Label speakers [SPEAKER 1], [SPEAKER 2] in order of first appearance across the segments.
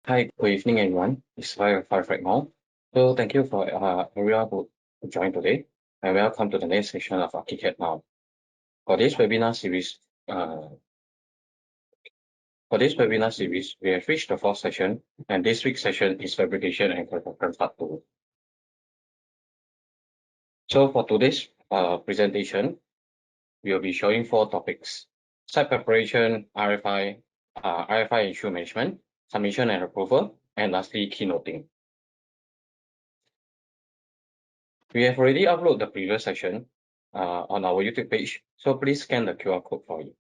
[SPEAKER 1] Hi, good evening, everyone. It's 5 right now. So thank you for everyone who joined today, and welcome to the next session of Archicad now. For this webinar series, we have reached the fourth session, and this week's session is fabrication and construction part 2. So for today's presentation, we will be showing 4 topics: site preparation, RFI issue management, submission and approval, and lastly, keynoting. We have already uploaded the previous session on our YouTube page, so please scan the QR code for you.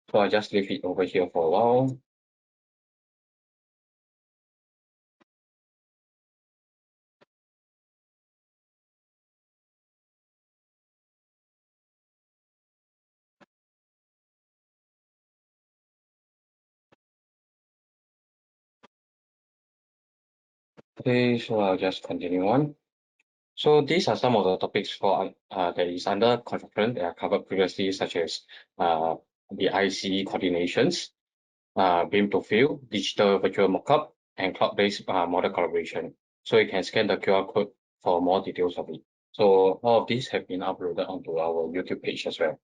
[SPEAKER 1] So I just leave it over here for a while. Okay, so I'll just continue on. So these are some of the topics for that is under construction that are covered previously, such as the IC coordinations, BIM to field, digital virtual mockup, and cloud-based model collaboration. So you can scan the QR code for more details of it. So all of these have been uploaded onto our YouTube page as well.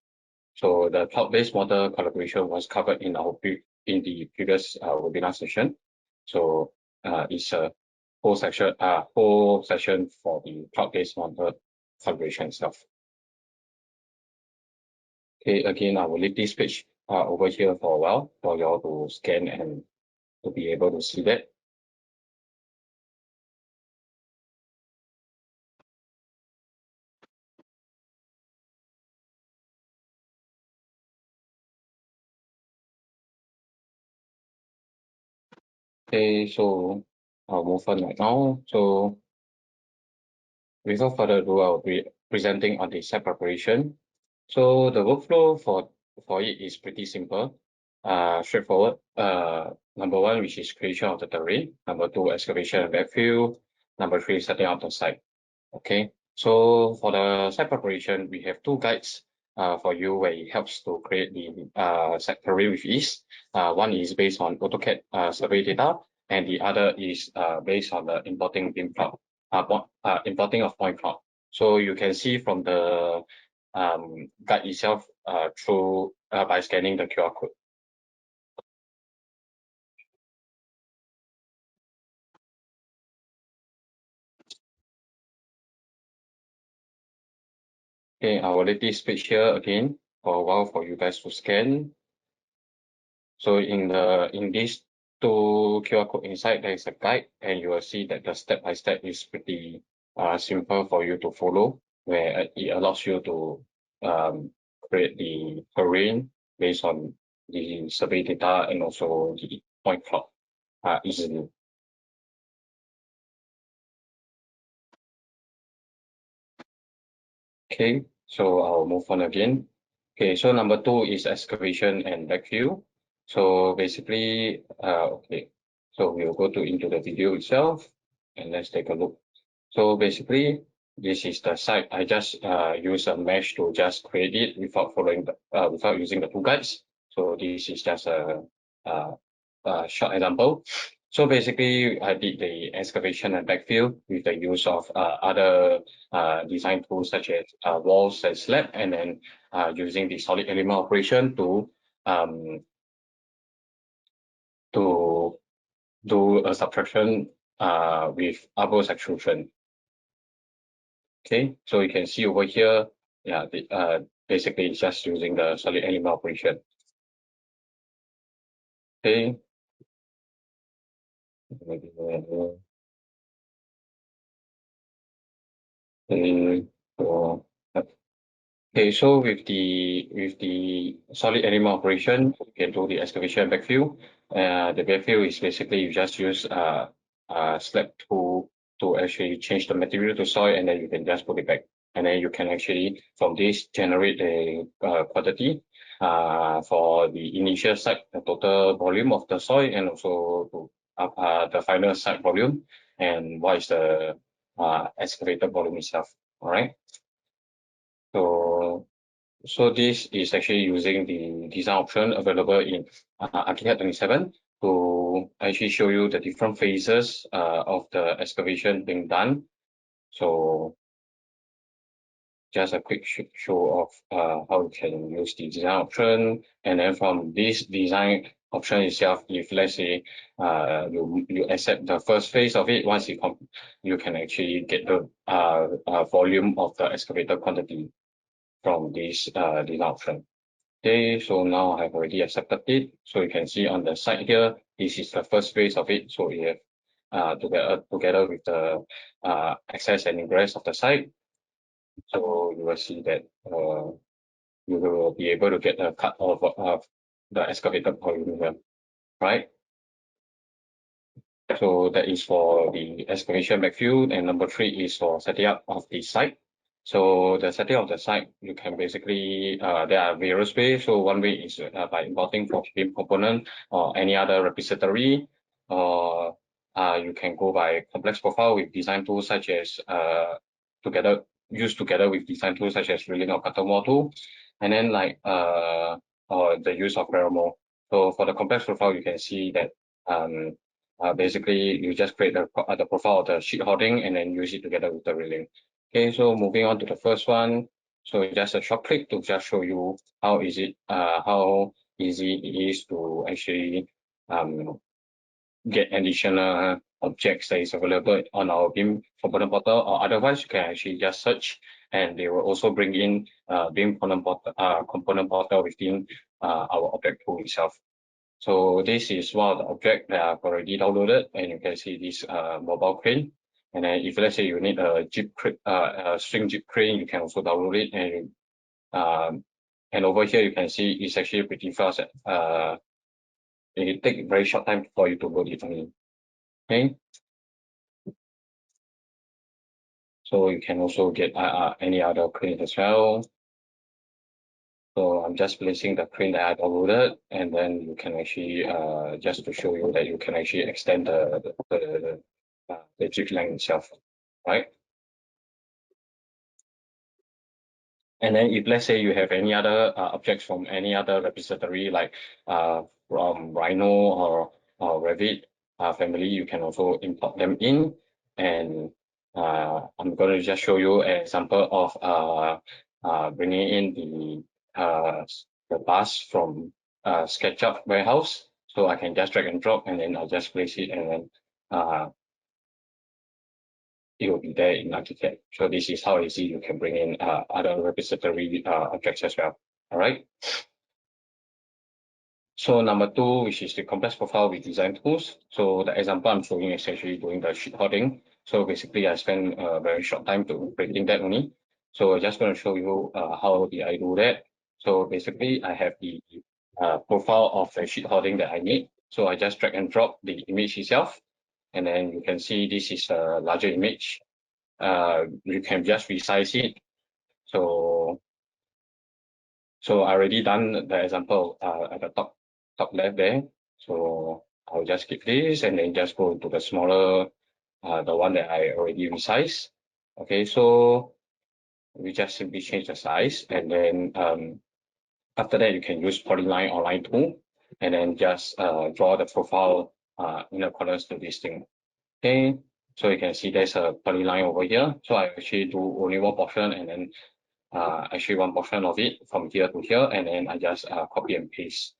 [SPEAKER 1] So the cloud-based model collaboration was covered in the previous webinar session. So it's a whole session for the cloud-based model collaboration itself. Okay, again, I will leave this page over here for a while for you all to scan and to be able to see that. Okay, so I'll move on right now. So without further ado, I'll be presenting on the site preparation. So the workflow for it is pretty simple, straightforward. Number 1, which is creation of the terrain. Number 2, excavation and backfill. Number 3, setting up the site. Okay, so for the site preparation, we have 2 guides for you where it helps to create the site terrain with ease. One is based on AutoCAD survey data, and the other is based on the importing BIM cloud, importing of point cloud. So you can see from the guide itself through by scanning the QR code. Okay, I will leave this page here again for a while for you guys to scan. So in these 2 QR code inside, there is a guide, and you will see that the step-by-step is pretty simple for you to follow, where it allows you to create the terrain based on the survey data and also the point cloud easily. Okay, so I'll move on again. Okay, so number 2 is excavation and backfill. So basically, okay, so we'll go into the video itself, and let's take a look. So basically, this is the site. I just use a mesh to just create it without without using the 2 guides. So this is just a short example. So basically, I did the excavation and backfill with the use of other design tools such as walls and slab, and then using the solid element operation to do a subtraction with upwards extrusion. Okay, so you can see over here, yeah, basically it's just using the solid element operation. Okay. Okay, so with the solid element operation, you can do the excavation backfill. The backfill is basically you just use slab tool to actually change the material to soil, and then you can just put it back. And then you can actually from this generate a quantity for the initial site, the total volume of the soil, and also the final site volume, and what is the excavated volume itself. All right. So So this is actually using the design option available in Archicad 27 to actually show you the different phases of the excavation being done. So just a quick show of how you can use the design option, and then from this design option itself, if let's say you accept the first phase of it, once you can actually get the volume of the excavator quantity from this design option. Okay, so now I've already accepted it. So you can see on the side here, this is the first phase of it. So we have together with the access and ingress of the site. So you will see that you will be able to get a cut of the excavated volume, right? So that is for the excavation backfill, and number 3 is for setting up of the site. So the setting of the site, you can basically there are various ways. So one way is by importing from BIM component or any other repository, or you can go by complex profile with design tools such as used together with design tools such as drilling or custom wall tool, and then like or the use of Paramo. So for the complex profile, you can see that basically you just create the profile of the sheet hoarding and then use it together with the railing. Okay, so moving on to the first one. So just a short click to just show you how easy it is to actually get additional objects that is available on our BIM component portal, or otherwise you can actually just search, and they will also bring in BIM component portal within our object pool itself. So this is one of the objects that I've already downloaded, and you can see this mobile crane. And then if let's say you need a string jib crane, you can also download it. And over here you can see it's actually pretty fast. It takes very short time for you to load it only. Okay. So you can also get any other crane as well. So I'm just placing the crane that I downloaded, and then you can actually just to show you that you can actually extend the jig length itself, right? And then if let's say you have any other objects from any other repository, like from Rhino or Revit family, you can also import them in. And I'm going to just show you an example of bringing in the bus from SketchUp warehouse. So I can just drag and drop, and then I'll just place it, and then it will be there in Archicad. So this is how easy you can bring in other repository objects as well. All right. So number 2, which is the complex profile with design tools. So the example I'm showing is actually doing the sheet hoarding. So basically I spent a very short time to creating that only. So I'm just going to show you how did I do that. So basically I have the profile of the sheet hoarding that I need. So I just drag and drop the image itself. And then you can see this is a larger image. You can just resize it. So I already done the example at the top left there. So I'll just skip this and then just go into the smaller, the one that I already resized. Okay, so we just simply change the size, and then after that you can use polyline or line tool, and then just draw the profile in accordance to this thing. Okay, so you can see there's a polyline over here. So I actually do only one portion, and then actually one portion of it from here to here, and then I just copy and paste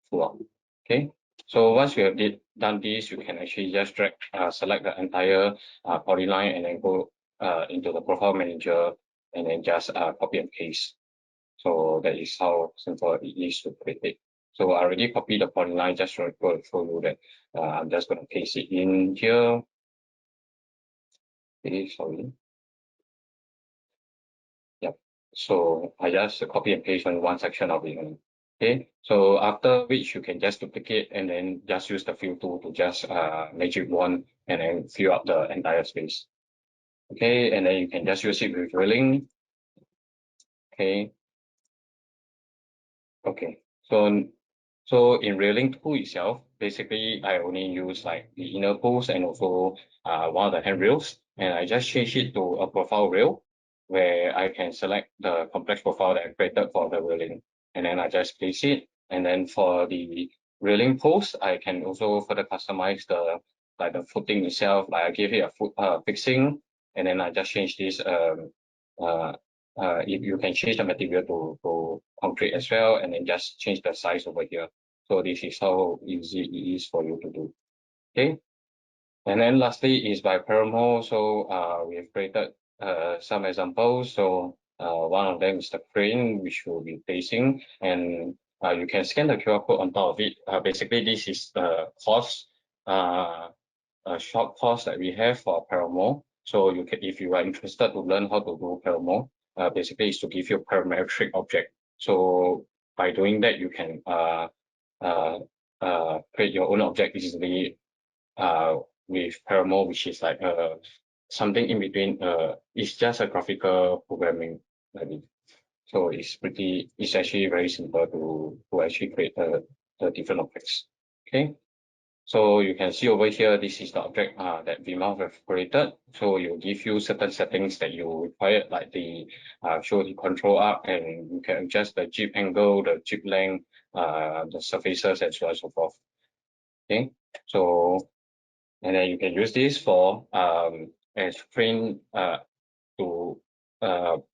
[SPEAKER 1] throughout. Okay, so once you have done this, you can actually just drag, select the entire polyline, and then go into the profile manager, and then just copy and paste. So that is how simple it is to create it. So I already copied the polyline, just to show you that I'm just going to paste it in here. Okay, sorry. Yep. So I just copy and paste on one section of it. Okay. So after which you can just duplicate and then just use the fill tool to just magic wand and then fill up the entire space. Okay, and then you can just use it with drilling. Okay. Okay. So in railing tool itself, basically I only use like the inner post and also one of the handrails, and I just change it to a profile rail where I can select the complex profile that I created for the railing, and then I just place it. And then for the railing post, I can also further customize the footing itself. Like I give it a foot fixing, and then I just change this. If you can change the material to concrete as well, and then just change the size over here. So this is how easy it is for you to do. Okay. And then lastly is by 𝗪𝗪. So we have created some examples. So one of them is the crane, which we'll be placing, and you can scan the QR code on top of it. Basically, this is the course, a short course that we have for 𝗪𝗪. So you can, if you are interested to learn how to do 𝗪𝗪, basically is to give you a parametric object. So by doing that, you can create your own object easily with 𝗪𝗪, which is like something in between. It's just a graphical programming language. So it's actually very simple to actually create the different objects. Okay. So you can see over here, this is the object that BIM have created. So it will give you certain settings that you require, like the show the control up, and you can adjust the jib angle, the jib length, the surfaces, and so on and so forth. Okay. So and then you can use this for as crane to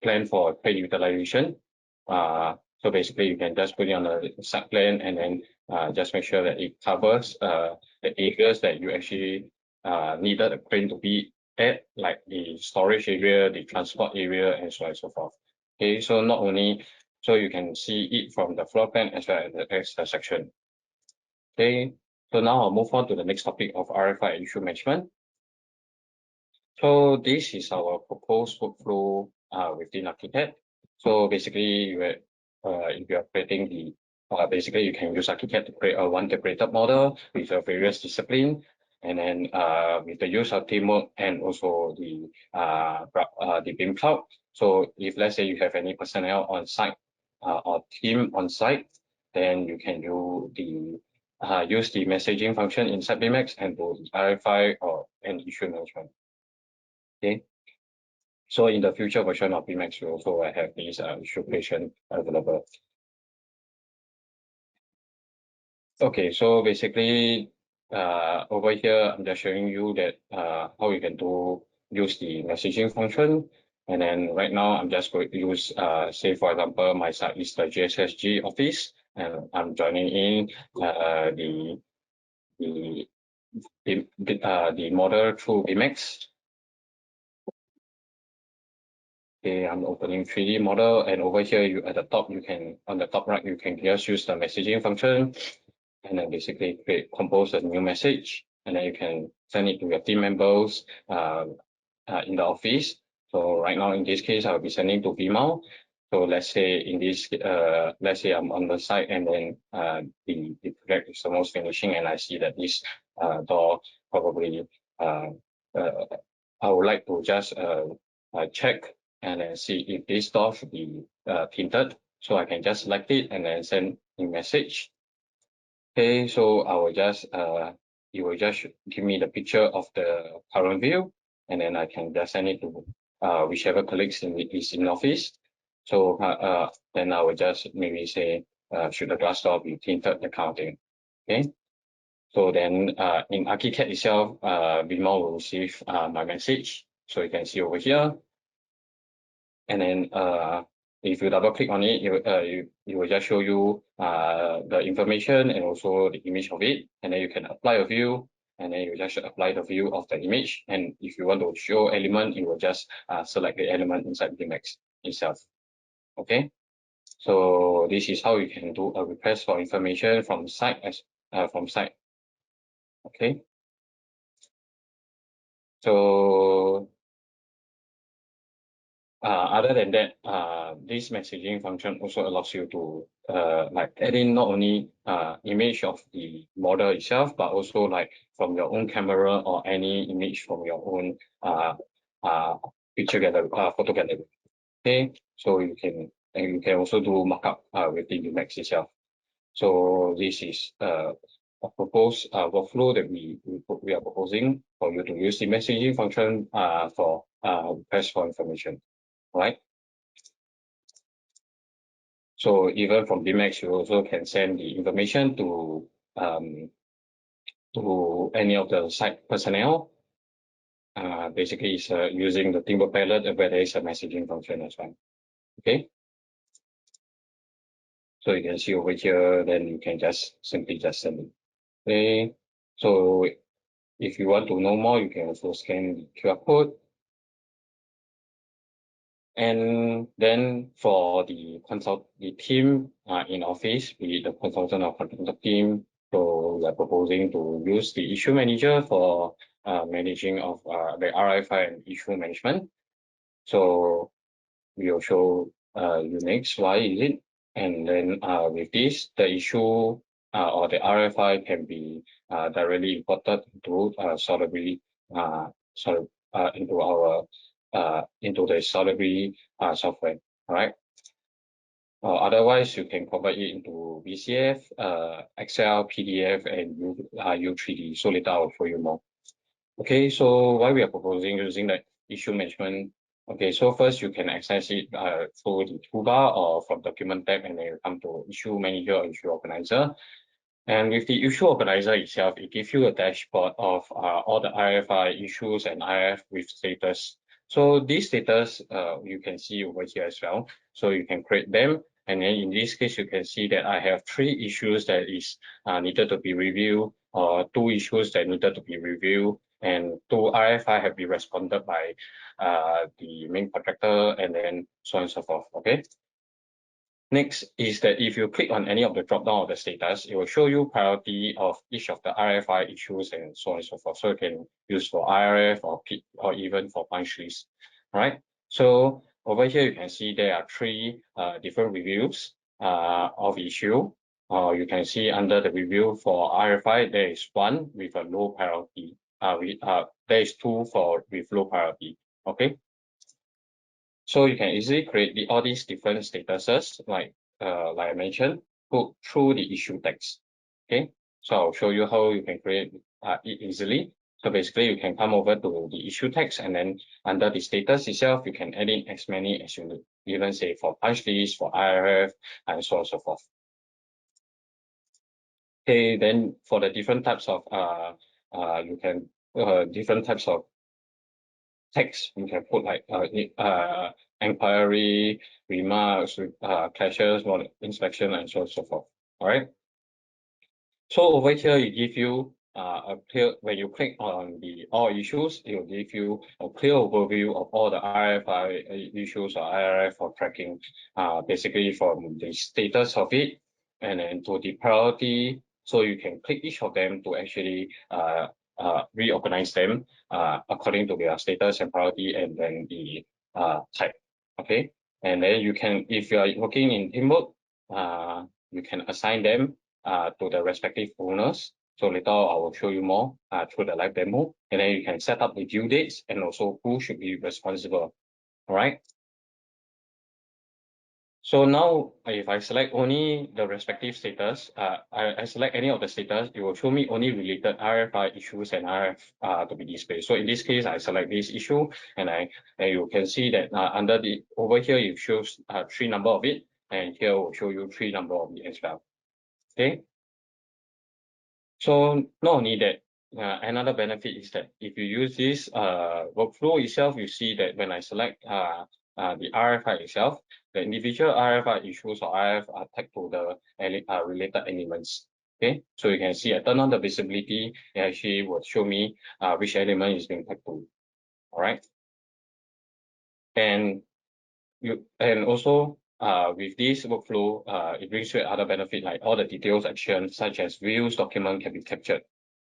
[SPEAKER 1] plan for crane utilization. So basically, you can just put it on the side plan, and then just make sure that it covers the areas that you actually needed a crane to be at, like the storage area, the transport area, and so on and so forth. Okay, so not only so you can see it from the floor plan as well as the section. Okay, so now I'll move on to the next topic of RFI issue management. So this is our proposed workflow within Archicad. So basically, if you are creating the, basically you can use Archicad to create a one-integrated model with various disciplines, and then with the use of teamwork and also the BIM cloud. So if let's say you have any personnel on site or team on site, then you can do the use the messaging function inside BIMx and do RFI or an issue management. Okay. So in the future version of BIMx, we also have this issue creation available. Okay, so basically, over here, I'm just showing you that how you can use the messaging function. And then right now, I'm just going to use, say, for example, my site is the JSSG office, and I'm joining in the model through BIMx. Okay, I'm opening 3D model, and over here, at the top, on the top right, you can just use the messaging function, and then basically compose a new message, and then you can send it to your team members in the office. So right now, in this case, I'll be sending to Vimao. So let's say let's say I'm on the site, and then the project is almost finishing, and I see that this door probably I would like to just check and then see if this door should be tinted. So I can just select it and then send a message. Okay, so I will just it will just give me the picture of the current view, and then I can just send it to whichever colleagues is in office. So then I will just maybe say should the glass door be tinted, that kind of thing. Okay. So then in Archicad itself, Vimao will receive my message. So you can see over here. And then if you double click on it, it will just show you the information and also the image of it. And then you can apply a view, and then you just apply the view of the image. And if you want to show element, you will just select the element inside BIMx itself. Okay. So this is how you can do a request for information from site Okay. So other than that, this messaging function also allows you to like add in not only image of the model itself, but also like from your own camera or any image from your own picture gallery, photo gallery. Okay, so you can also do markup with the BIMx itself. So this is a proposed workflow that we are proposing for you to use the messaging function for request for information. right? So even from BIMx, you also can send the information to any of the site personnel. Basically, it's using the Teamwork palette where there is a messaging function as well. Okay. So you can see over here, then you can just simply just send it. Okay. So if you want to know more, you can also scan the QR code. And then for the team in office, be it the consultant or consultant team, so we are proposing to use the issue manager for managing of the RFI and issue management. So we will show Unix, why is it? And then with this, the issue or the RFI can be directly imported into Solidly into our into the Solidly software. All right. Otherwise, you can convert it into VCF, Excel, PDF, and U3D. So later I'll show you more. Okay, so why we are proposing using the issue management. Okay, so first you can access it through the toolbar or from document tab, and then you come to issue manager or issue organizer. And with the issue organizer itself, it gives you a dashboard of all the RFI issues and IF with status. So these status you can see over here as well. So you can create them. And then in this case, you can see that I have 3 issues that is needed to be reviewed, or 2 issues that needed to be reviewed, and 2 RFI have been responded by the main contractor, and then so on and so forth. Okay. Next is that if you click on any of the drop down of the status, it will show you priority of each of the RFI issues and so on and so forth. So you can use for IRF or PIP or even for punch list. All right. So over here you can see there are 3 different reviews of issue. You can see under the review for RFI there is 1 with a low priority. There is 2 with low priority. Okay. So you can easily create all these different statuses, like I mentioned, through the issue text. Okay, so I'll show you how you can create it easily. So basically, you can come over to the issue text, and then under the status itself, you can add in as many as you need. Even say for punch list, for IRF, and so on and so forth. Okay, then for the different types of different types of text, you can put like inquiry, remarks, clashes, inspection, and so on and so forth. All right. So over here, it gives you a clear, when you click on the all issues, it will give you a clear overview of all the RFI issues or IRF for tracking, basically from the status of it, and then to the priority. So you can click each of them to actually reorganize them according to their status and priority, and then the type. Okay, and then you can, if you are working in Teamwork, you can assign them to the respective owners. So later I will show you more through the live demo, and then you can set up the due dates and also who should be responsible. All right. So now, if I select only the respective status, I select any of the status, it will show me only related RFI issues and RF to be displayed. So in this case, I select this issue, and you can see that under the over here it shows 3 number of it, and here will show you 3 number of it as well. Okay. So not only that, another benefit is that if you use this workflow itself, you see that when I select the RFI itself, the individual RFI issues or RF are tagged to the related elements. Okay, so you can see I turn on the visibility, it actually will show me which element is being tagged to. All right, and also with this workflow, it brings you other benefit like all the details actions such as views document can be captured.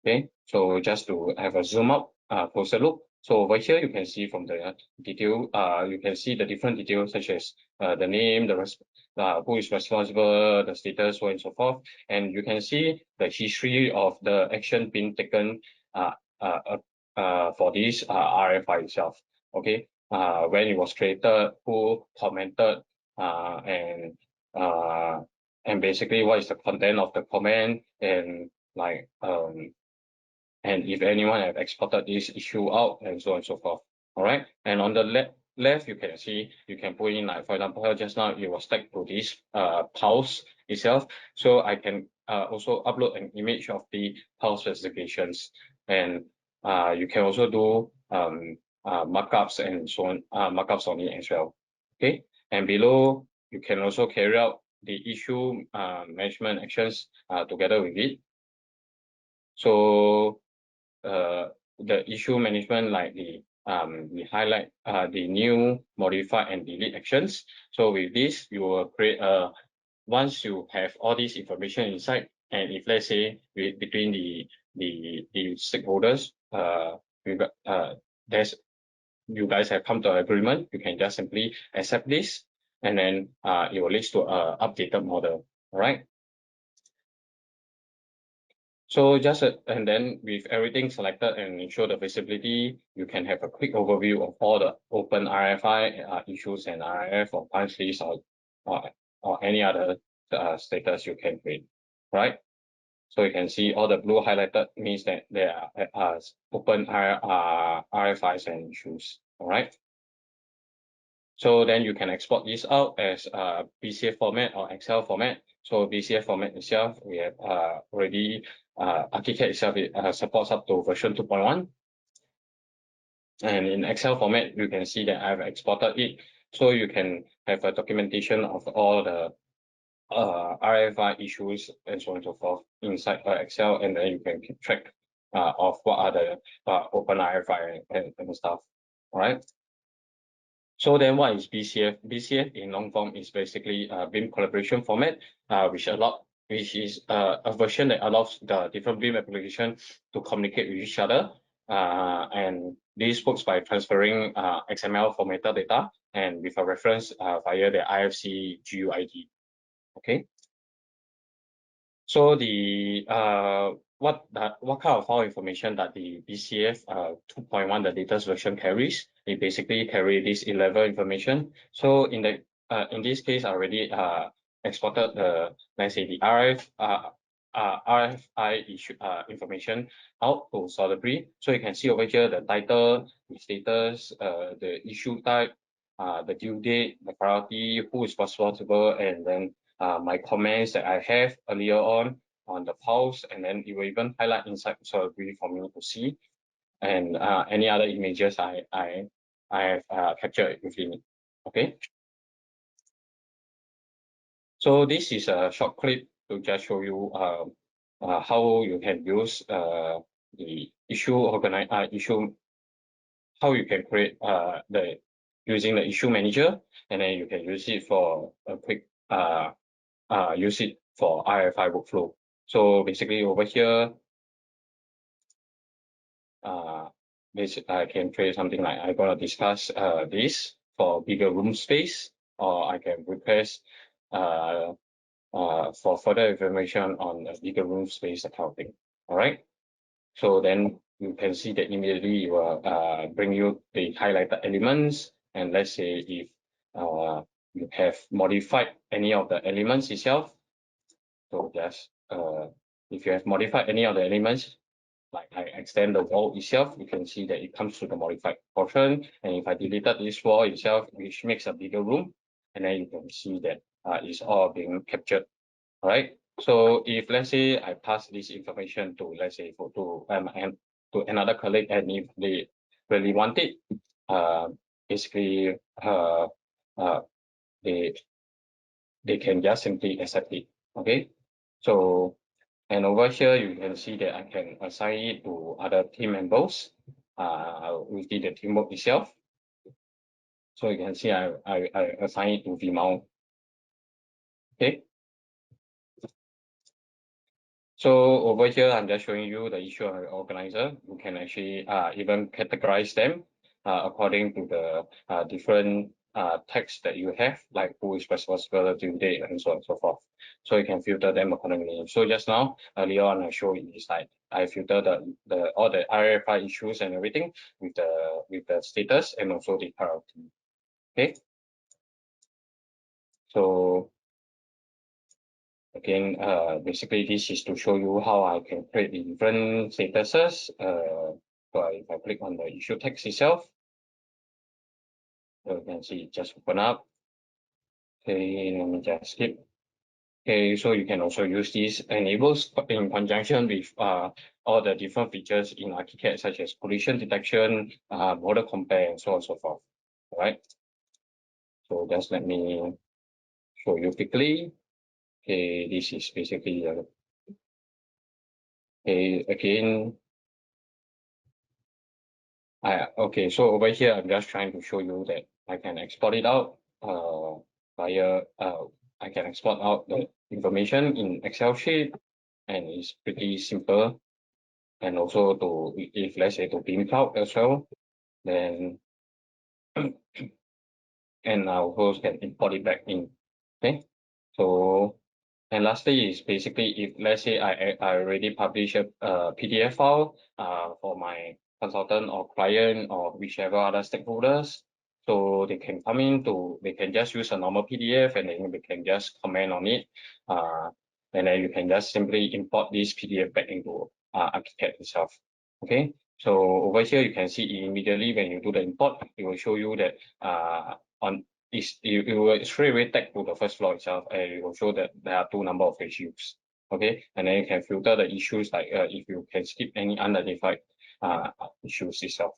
[SPEAKER 1] Okay, so just to have a zoom up, closer look. So over here, you can see from the detail, you can see the different details such as the name, who is responsible, the status, so on and so forth. And you can see the history of the action being taken for this RFI itself. Okay, when it was created, who commented, and basically what is the content of the comment, and like and if anyone have exported this issue out, and so on and so forth. All right. And on the left, you can see you can put in, like, for example, just now it was tagged to this pulse itself. So I can also upload an image of the pulse specifications, and you can also do markups and so on, markups on it as well. Okay, and below you can also carry out the issue management actions together with it. So the issue management, like we highlight the new, modify, and delete actions. So with this, you will create once you have all this information inside, and if let's say between the stakeholders, you guys have come to an agreement, you can just simply accept this, and then it will lead to an updated model. All right. So just and then with everything selected and ensure the visibility, you can have a quick overview of all the open RFI issues and RF or punch list or any other status you can create, right? So you can see all the blue highlighted means that there are open RFIs and issues, all right? So then you can export this out as a BCF format or Excel format. So BCF format itself, we have already Archicad itself supports up to version 2.1. And in Excel format, you can see that I've exported it. So you can have a documentation of all the RFI issues and so on and so forth inside Excel, and then you can keep track of what are the open RFI and stuff. All right. So then what is BCF? BCF in long form is basically a BIM collaboration format, which is a version that allows the different BIM application to communicate with each other. And this works by transferring XML formatted data and with a reference via the IFC GUID. Okay. So the what kind of file information that the BCF 2.1, the latest version, carries? It basically carries this 11 information. So in this case, I already exported the, let's say, the RFI issue information out to Solidary. So you can see over here the title, the status, the issue type, the due date, the priority, who is responsible, and then my comments that I have earlier on the pulse, and then it will even highlight inside Solidary for me to see, and any other images I have captured within it. Okay. So this is a short clip to just show you how you can use the issue how you can create using the issue manager, and then you can use it for a quick use it for RFI workflow. So basically over here, I can create something like I'm going to discuss this for bigger room space, or I can request for further information on a bigger room space accounting. All right. So then you can see that immediately it will bring you the highlighted elements. And let's say if you have modified any of the elements itself, so just if you have modified any of the elements, like I extend the wall itself, you can see that it comes to the modified portion. And if I deleted this wall itself, which makes a bigger room, and then you can see that it's all being captured. All right. So if let's say I pass this information to, let's say, to another colleague, and if they really want it, basically they can just simply accept it. Okay. So, and over here you can see that I can assign it to other team members within the teamwork itself. So you can see I assign it to 𝗵𝗍. Okay. So over here, I'm just showing you the issue organizer. You can actually even categorize them according to the different text that you have, like who is responsible, due date, and so on and so forth. So you can filter them accordingly. So just now, earlier on, I showed you this slide. I filtered all the RFI issues and everything with the status and also the priority. Okay. So again, basically this is to show you how I can create the different statuses. So if I click on the issue text itself, So you can see it just open up. Okay, let me just skip. Okay, so you can also use these enables in conjunction with all the different features in Archicad, such as collision detection, border compare, and so on and so forth. All right. So just let me show you quickly. Okay, this is basically okay, again. Okay, so over here, I'm just trying to show you that I can export it out via I can export out the information in Excel sheet, and it's pretty simple. And also to, if let's say to BIM cloud as well, then and I also can import it back in. Okay, so and lastly is basically if let's say I already publish a PDF file for my consultant or client or whichever other stakeholders, so they can come in they can just use a normal PDF and then they can just comment on it, and then you can just simply import this PDF back into Archicad itself. Okay, so over here you can see immediately when you do the import, it will show you that it will straight away tag to the first floor itself, and it will show that there are two number of issues. Okay, and then you can filter the issues like if you can skip any unidentified issues itself.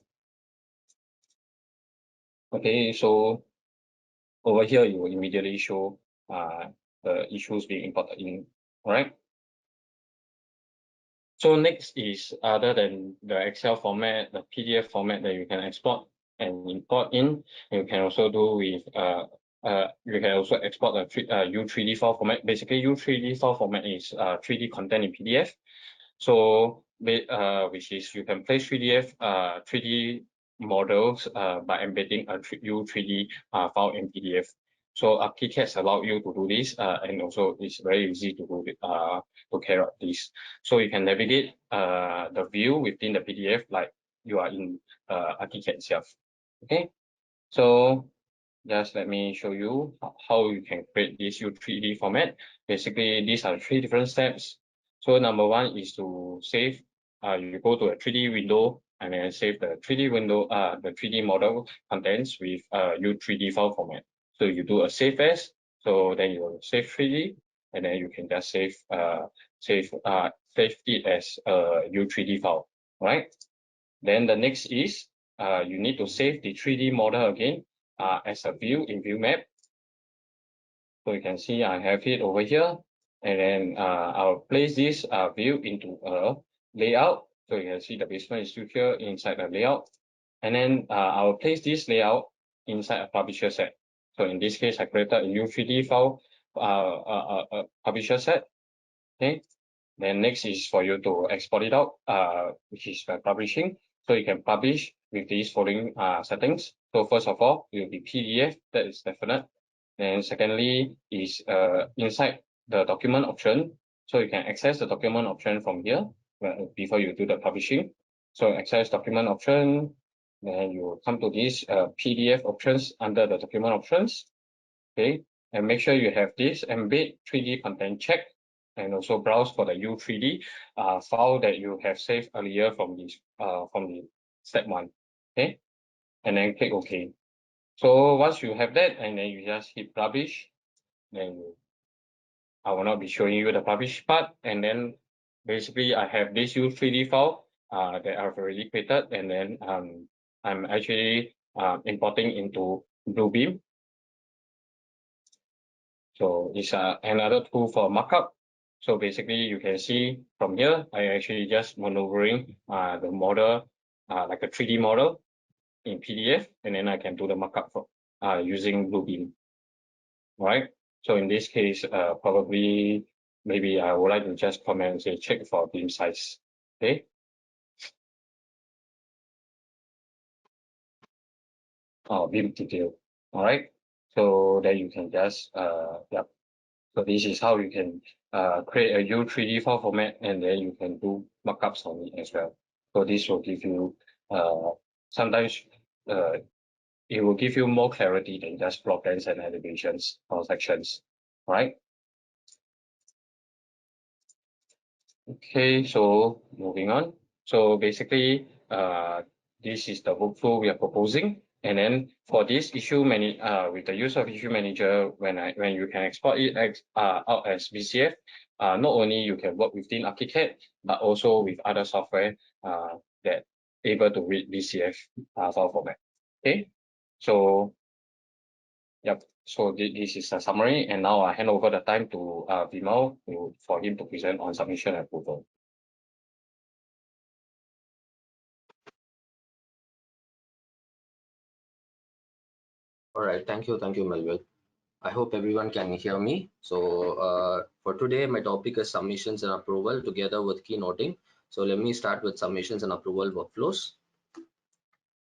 [SPEAKER 1] Okay, so over here you will immediately show the issues being imported in. All right. So next is, other than the Excel format, the PDF format that you can export and import in, you can also do with you can also export a U3D file format. Basically, U3D file format is 3D content in PDF. So which is you can place 3D models by embedding a U3D file in PDF. So Archicad allow you to do this, and also it's very easy to do to carry out this. So you can navigate the view within the PDF like you are in Archicad itself. Okay, so just let me show you how you can create this U3D format. Basically, these are 3 different steps. So number 1 is to save. You go to a 3D window and then save the 3D window, the 3D model contents with U3D file format. So you do a save as. So then you will save 3D, and then you can just save it as a U3D file. Right. Then the next is you need to save the 3D model again as a view in view map. So you can see I have it over here, and then I'll place this view into a layout. So you can see the basement is still here inside the layout, and then I'll place this layout inside a publisher set. So in this case, I created a U3D file publisher set. Okay. Then next is for you to export it out, which is by publishing. So you can publish with these following settings. So first of all, it will be PDF, that is definite. And secondly is inside the document option. So you can access the document option from here before you do the publishing. So access document option, then you come to these PDF options under the document options. Okay, and make sure you have this embed 3D content check, and also browse for the U3D file that you have saved earlier from the step 1. Okay, and then click OK. So once you have that, and then you just hit publish, then I will not be showing you the publish part. And then basically I have this U3D file that I've already created, and then I'm actually importing into Bluebeam. So it's another tool for markup. So basically you can see from here, I actually just maneuvering the model like a 3D model in PDF, and then I can do the markup for using Bluebeam. Right. So in this case, probably maybe I would like to just comment and say check for beam size. Okay. Beam detail. All right. So then you can just yeah. So this is how you can create a U3D file format, and then you can do markups on it as well. So this will give you sometimes it will give you more clarity than just block plans and elevations or sections. All right. Okay, so moving on. So basically, this is the workflow we are proposing. And then for this issue with the use of issue manager, when you can export it out as BCF, not only you can work within Archicad, but also with other software that able to read BCF file format. Okay, so yep. So this is a summary, and now I hand over the time to Vimal for him to present on submission and approval.
[SPEAKER 2] All right, thank you, Melville. I hope everyone can hear me. So for today, my topic is submissions and approval together with keynoting. So let me start with submissions and approval workflows.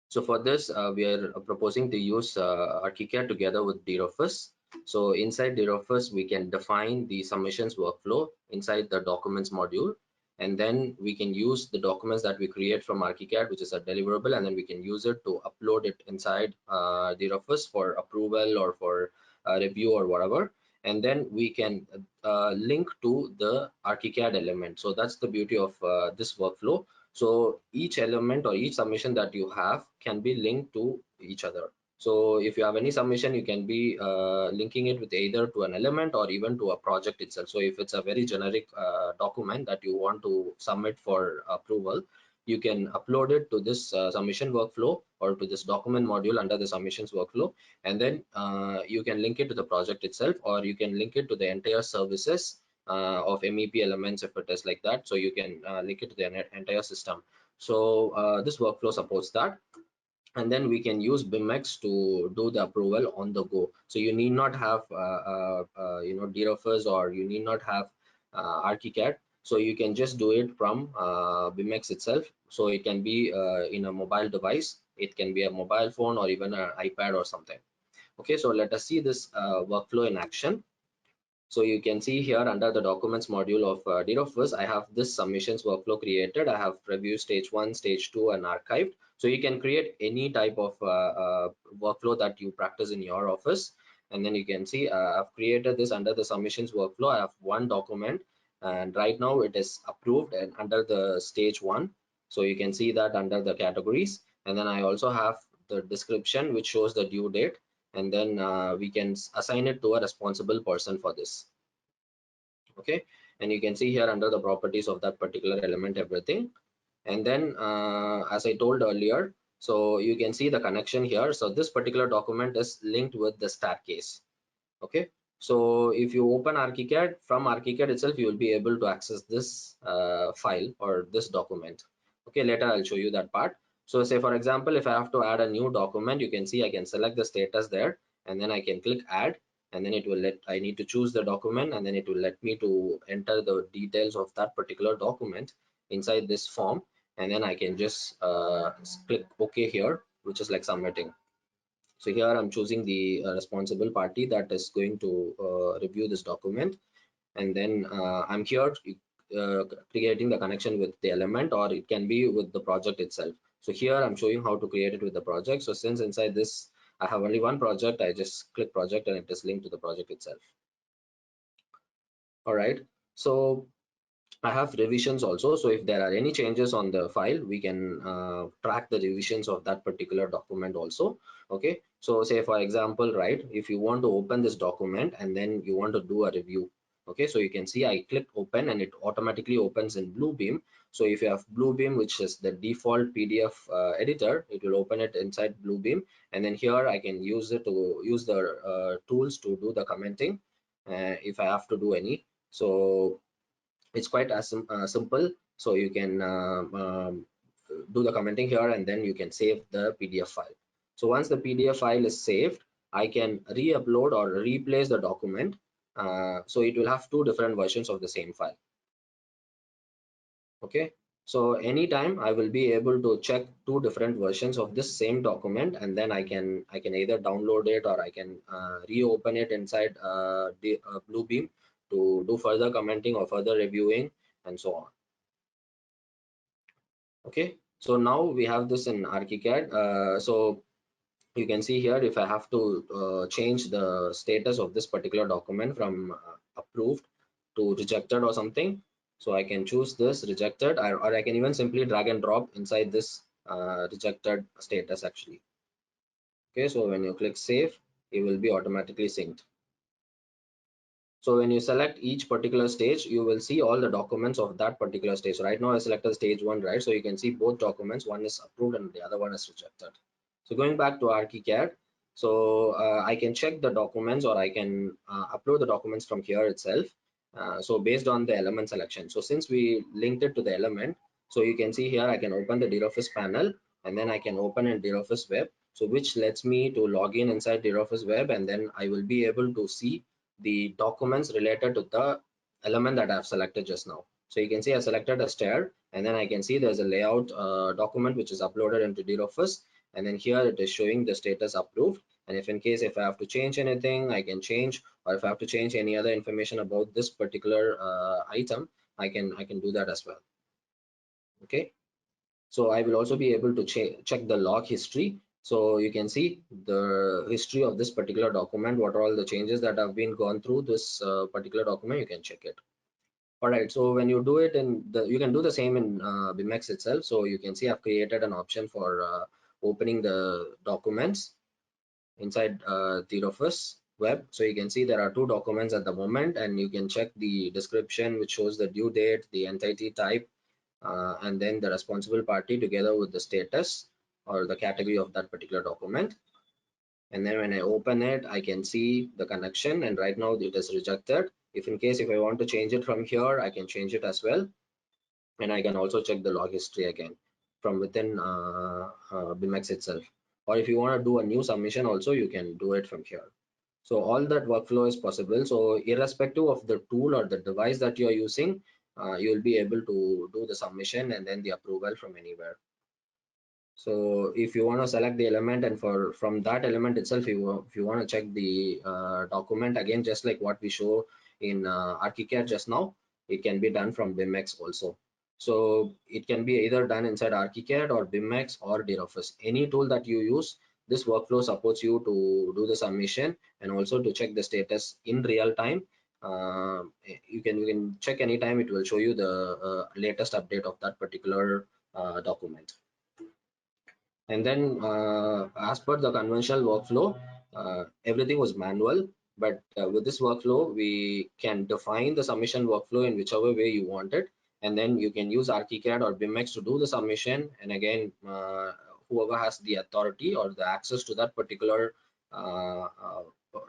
[SPEAKER 2] So for this, we are proposing to use Archicad together with dRofus. So inside dRofus, we can define the submissions workflow inside the documents module. And then we can use the documents that we create from Archicad, which is a deliverable, and then we can use it to upload it inside dRofus for approval or for review or whatever. And then we can link to the Archicad element. So that's the beauty of this workflow. So each element or each submission that you have can be linked to each other. So if you have any submission, you can be linking it with either to an element or even to a project itself. So if it's a very generic document that you want to submit for approval, you can upload it to this submission workflow or to this document module under the submissions workflow, and then you can link it to the project itself, or you can link it to the entire services of MEP elements if it is like that. So you can link it to the entire system. So this workflow supports that. And then we can use BIMx to do the approval on the go. So you need not have dRofus, or you need not have Archicad. So you can just do it from BIMx itself. So it can be in a mobile device, it can be a mobile phone or even an iPad or something. Okay, so let us see this workflow in action. So you can see here under the documents module of dRofus, I have this submissions workflow created. I have preview stage 1, stage 2, and archived. So you can create any type of workflow that you practice in your office. And then you can see I've created this under the submissions workflow. I have one document, and right now it is approved and under the stage 1. So you can see that under the categories. And then I also have the description which shows the due date, and then we can assign it to a responsible person for this. Okay, and you can see here under the properties of that particular element everything. And then as I told earlier, so you can see the connection here. So this particular document is linked with the staircase. Okay, so if you open Archicad, from Archicad itself you will be able to access this file or this document. Okay, later I'll show you that part. So say for example, if I have to add a new document, you can see I can select the status there, and then I can click add, and then it will I need to choose the document, and then it will let me to enter the details of that particular document inside this form, and then I can just click OK here, which is like submitting. So here I'm choosing the responsible party that is going to review this document, and then I'm here creating the connection with the element, or it can be with the project itself. So here I'm showing how to create it with the project. So since inside this I have only one project, I just click project and it is linked to the project itself. All right, so I have revisions also. So if there are any changes on the file, we can track the revisions of that particular document also. Okay, so say for example, right, if you want to open this document and then you want to do a review. Okay, so you can see I click open and it automatically opens in Bluebeam. So if you have Bluebeam, which is the default PDF editor, it will open it inside Bluebeam. And then here I can use it to use the tools to do the commenting if I have to do any. So it's quite as simple. So you can do the commenting here, and then you can save the PDF file. So once the PDF file is saved, I can re-upload or replace the document. So it will have two different versions of the same file. Okay, so anytime I will be able to check two different versions of this same document, and then I can either download it or I can reopen it inside the Bluebeam to do further commenting or further reviewing and so on. Okay, so now we have this in Archicad. So you can see here, if I have to change the status of this particular document from approved to rejected or something, so I can choose this rejected, or I can even simply drag and drop inside this rejected status actually. Okay, so when you click save, it will be automatically synced. So when you select each particular stage, you will see all the documents of that particular stage. So right now I selected stage 1, right? So you can see both documents, one is approved and the other one is rejected. So going back to Archicad, so I can check the documents, or I can upload the documents from here itself. So based on the element selection. So since we linked it to the element, so you can see here I can open the dRofus panel, and then I can open in dRofus web. So which lets me to log in inside dRofus web, and then I will be able to see the documents related to the element that I've selected just now. So you can see I selected a stair, and then I can see there's a layout document which is uploaded into dRofus, and then here it is showing the status approved. And if in case if I have to change anything, I can change, or if I have to change any other information about this particular item, I can do that as well. Okay, so I will also be able to check the log history. So you can see the history of this particular document, what are all the changes that have been gone through this particular document. You can check it. All right, so when you do it in the, you can do the same in BIMx itself. So you can see I've created an option for opening the documents inside dRofus web. So you can see there are 2 documents at the moment, and you can check the description which shows the due date, the entity type, and then the responsible party together with the status or the category of that particular document. And then when I open it, I can see the connection, and right now it is rejected. If in case if I want to change it from here, I can change it as well, and I can also check the log history again from within BIMx itself. Or if you want to do a new submission also, you can do it from here. So all that workflow is possible. So irrespective of the tool or the device that you are using, you will be able to do the submission and then the approval from anywhere. So if you want to select the element, and from that element itself, if you want to check the document again, just like what we show in Archicad just now, it can be done from BIMx also. So it can be either done inside Archicad or BIMx or dRofus. Any tool that you use, this workflow supports you to do the submission and also to check the status in real time. You can check anytime. It will show you the latest update of that particular document. And then as per the conventional workflow, everything was manual, but with this workflow, we can define the submission workflow in whichever way you want it. And then you can use Archicad or BIMx to do the submission. And again, whoever has the authority or the access to that particular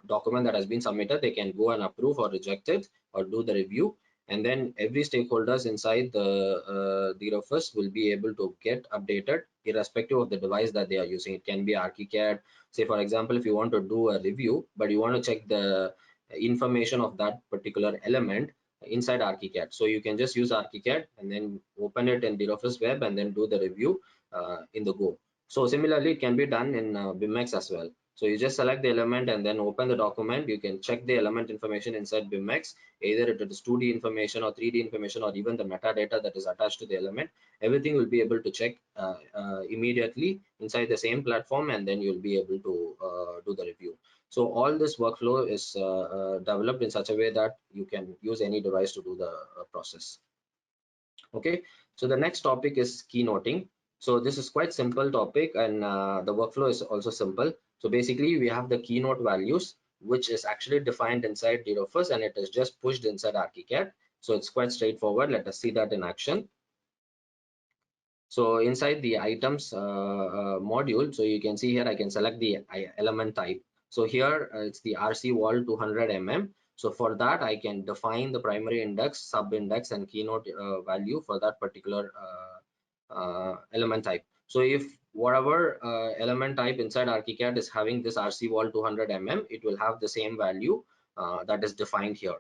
[SPEAKER 2] document that has been submitted, they can go and approve or reject it or do the review. And then every stakeholders inside the dRofus will be able to get updated irrespective of the device that they are using. It can be Archicad. Say for example, if you want to do a review, but you want to check the information of that particular element inside Archicad, so you can just use Archicad and then open it in dRofus web and then do the review in the Go. So similarly, it can be done in BIMx as well. So you just select the element and then open the document. You can check the element information inside BIMx, either it is 2D information or 3D information or even the metadata that is attached to the element. Everything will be able to check immediately inside the same platform, and then you'll be able to do the review. So all this workflow is developed in such a way that you can use any device to do the process. Okay, so the next topic is keynoting. So this is quite simple topic, and the workflow is also simple. So basically we have the keynote values, which is actually defined inside dRofus, and it is just pushed inside Archicad. So it's quite straightforward. Let us see that in action. So inside the items module, so you can see here I can select the element type. So here it's the RC wall 200 mm. So for that I can define the primary index, sub index, and keynote value for that particular element type. So if whatever element type inside Archicad is having this RC wall 200 mm, it will have the same value that is defined here.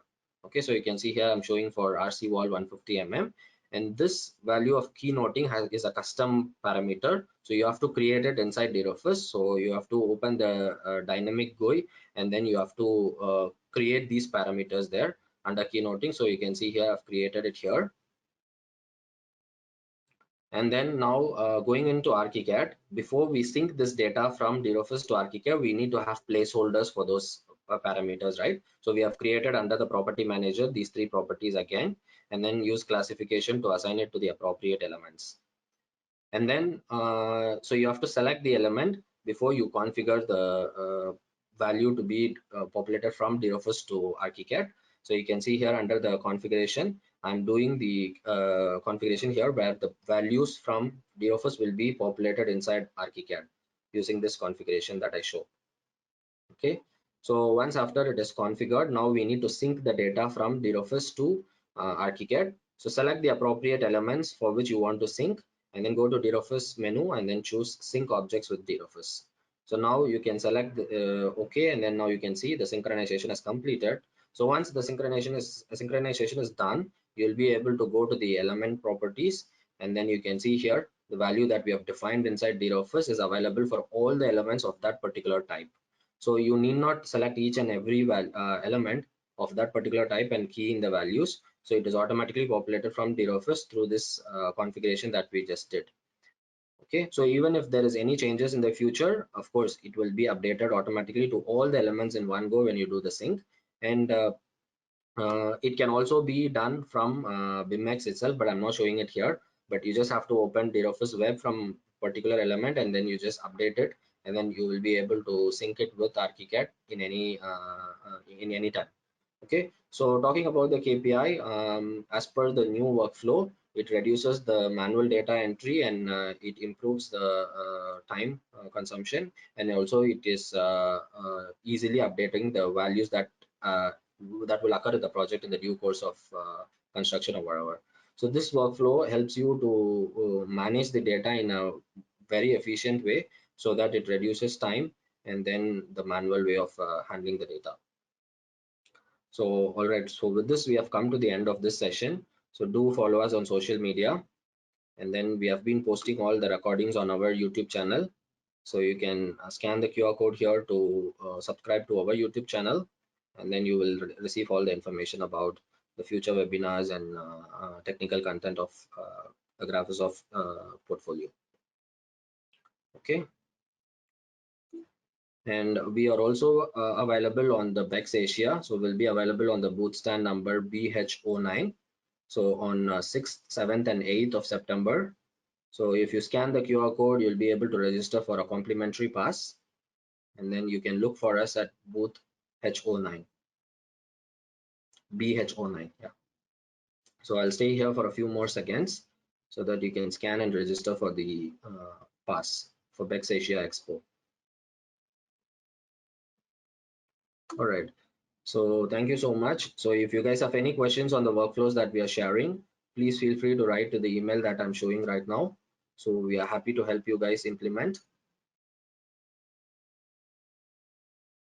[SPEAKER 2] Okay, so you can see here I'm showing for RC wall 150 mm, and this value of keynoting is a custom parameter. So you have to create it inside dRofus. So you have to open the dynamic GUI, and then you have to create these parameters there under keynoting. So you can see here I've created it here. And then now going into Archicad, before we sync this data from dRofus to Archicad, we need to have placeholders for those parameters, right? So we have created under the property manager these 3 properties again, and then use classification to assign it to the appropriate elements. And then so you have to select the element. before you configure the value to be populated from dRofus to Archicad. So you can see here under the configuration, I'm doing the configuration here where the values from dRofus will be populated inside Archicad using this configuration that I show. Okay, so once after it is configured, now we need to sync the data from dRofus to Archicad. So select the appropriate elements for which you want to sync, and then go to dRofus menu and then choose sync objects with dRofus. So now you can select OK, and then now you can see the synchronization is completed. So once the synchronization is done, you'll be able to go to the element properties, and then you can see here the value that we have defined inside dRofus is available for all the elements of that particular type. So you need not select each and every element of that particular type and key in the values. So it is automatically populated from dRofus through this configuration that we just did. Okay, so even if there is any changes in the future, of course, it will be updated automatically to all the elements in one go when you do the sync. And it can also be done from BIMx itself, but I'm not showing it here. But you just have to open dRofus web from particular element, and then you just update it, and then you will be able to sync it with Archicad in any time. Okay, so talking about the KPI, as per the new workflow, it reduces the manual data entry, and it improves the time consumption, and also it is easily updating the values that will occur in the project in the due course of construction or whatever. So this workflow helps you to manage the data in a very efficient way, so that it reduces time and then the manual way of handling the data. So all right, so with this we have come to the end of this session. So do follow us on social media, and then we have been posting all the recordings on our YouTube channel. So you can scan the QR code here to subscribe to our YouTube channel, and then you will receive all the information about the future webinars and technical content of the Graphisoft portfolio. Okay, and we are also available on the BIMx Asia. So we'll be available on the booth stand number BIH09. So on 6th, 7th, and 8th of September. So if you scan the QR code, you'll be able to register for a complimentary pass, and then you can look for us at booth H09, BH09. Yeah. So I'll stay here for a few more seconds so that you can scan and register for the pass for BIMx Asia Expo. All right. So thank you so much. So if you guys have any questions on the workflows that we are sharing, please feel free to write to the email that I'm showing right now. So we are happy to help you guys implement.